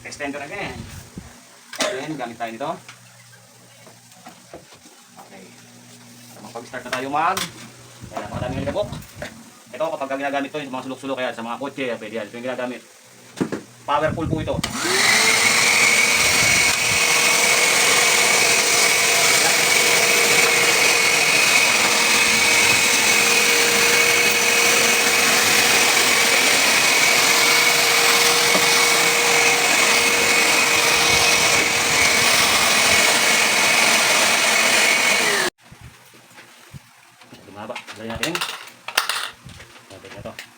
extender again. Then, gamit tayo nito. Okay. Mapag-start na tayo kaya napakadaming ligabok. Ito kapag ginagamit ito, yung mga sulok-sulok kaya sa mga kotse, pwede yan. Ito yung ginagamit. Powerful po ito. Lumaba. Lagyan natin. Natin na ito.